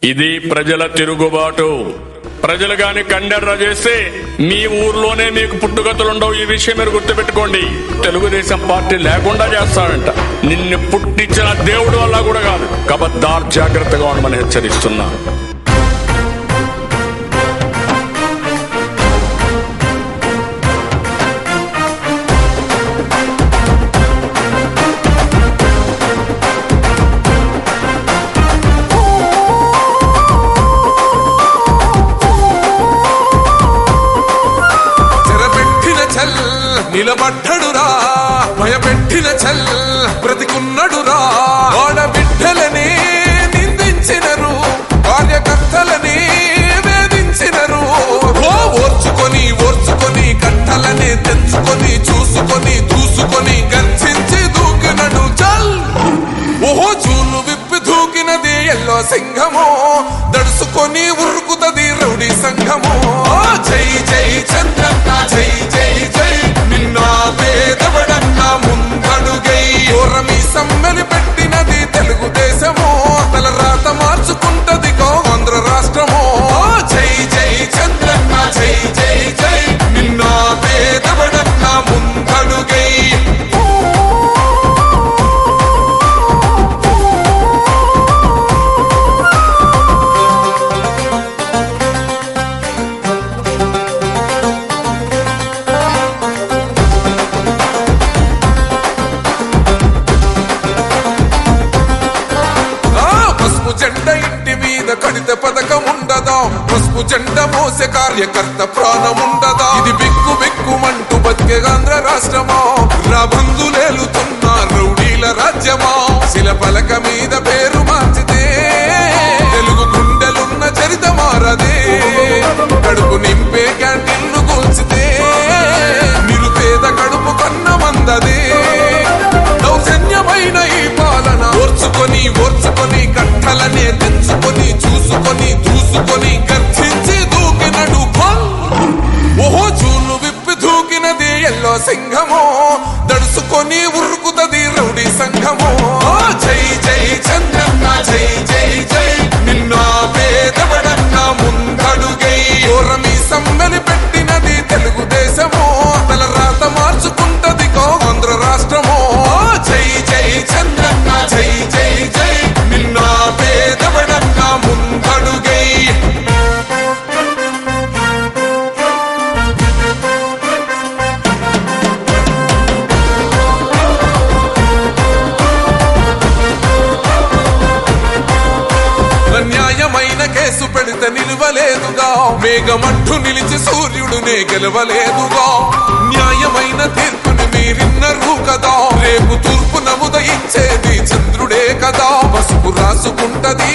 ఇది ప్రజల తిరుగుబాటు. ప్రజలు గాని కండెర్ర చేస్తే మీ ఊర్లోనే మీకు పుట్టుగతులుండవు. ఈ విషయం మీరు గుర్తుపెట్టుకోండి. తెలుగుదేశం పార్టీ లేకుండా చేస్తాడంట. నిన్ను పుట్టించిన దేవుడు వల్ల కూడా కాదు. కబద్దార్, జాగ్రత్తగా ఉండమని హెచ్చరిస్తున్నా. నిలబడ్డడురా భయపెట్టిన చల్ బ్రతికున్నడురా. ఆడబిడ్డలని నిందించినరు, కార్యకర్తలని వేధించినరు. ఓర్చుకొని ఓర్చుకొని కట్టలని తెంచుకొని చూసుకొని దూసుకొని గర్జించి దూకినడు చల్. ఓహో చూలు విప్పి దూకినది ఎల్లో సింహము, దడుసుకొని ఉరుకుతది రౌడీ సంఘము. జై జై చంద్రన్న జై జై జై, నిన్నా పేదవడన్నా ముందడుగై. ఓరమి సమ్మెలి పెట్టినది తెలుగుదేశము, తలరాత మార్చుకుంటది ఆంధ్ర రాష్ట్రము. జై జై చంద్రన్న జై జై జై, నిన్నా పేదవడన్నా ముందడుగై. జెండా ఇంటి మీద కడిత పథకం ఉండదా, పసుపు జెండా మోసే కార్యకర్త ప్రాణం ఉండదా. ఇది బిక్కు బిక్కుమంటూ బతికే ఆంధ్ర రాష్ట్రమా, రాబందులేలుతున్న రౌడీల రాజ్యమా. శిల పలక మీద పేరు మార్చితే తెలుగు గుండెలున్న చరిత మారదే. కడుపు నింపే క్యాంటీన్లు కూల్చితే నిరుపేద కడుపు కన్న మందదే. దౌర్జన్యమైన ఈ పాలన ఓర్చుకొని ఓర్చుకొని కట్టలనే తెంచుకొని చూసుకొని దూసుకొని గర్జించి దూకినడు ఫల్. ఓహో చూలు విప్పి దూకినది ఎల్లో సింహము, దడుసుకొని ఉరుకుతది రౌడీ సంఘము. జై జై చంద్రన్న జై జై జై, నిన్నా పేదవడన్నా ముందడుగై. ఓరమి సమ్మెలి పెట్టినది తెలుగుదేశము, తలరాత మార్చుకుంటది ఆంధ్ర రాష్ట్రము. జై జై చంద్రన్న జై జై జై, నిన్నా పేదవడన్నా ముందడుగై. న్యాయమైన కేసు పెడితే నిలవలేదుగా, మేఘమంటూ నిలిచి సూర్యుడునే గెలవలేదుగా. న్యాయమైన తీర్పుని మీరిన్నరు కదా, రేపు తూర్పు నముదయించేది చంద్రుడే కదా. పసుపు రాసుకుంటది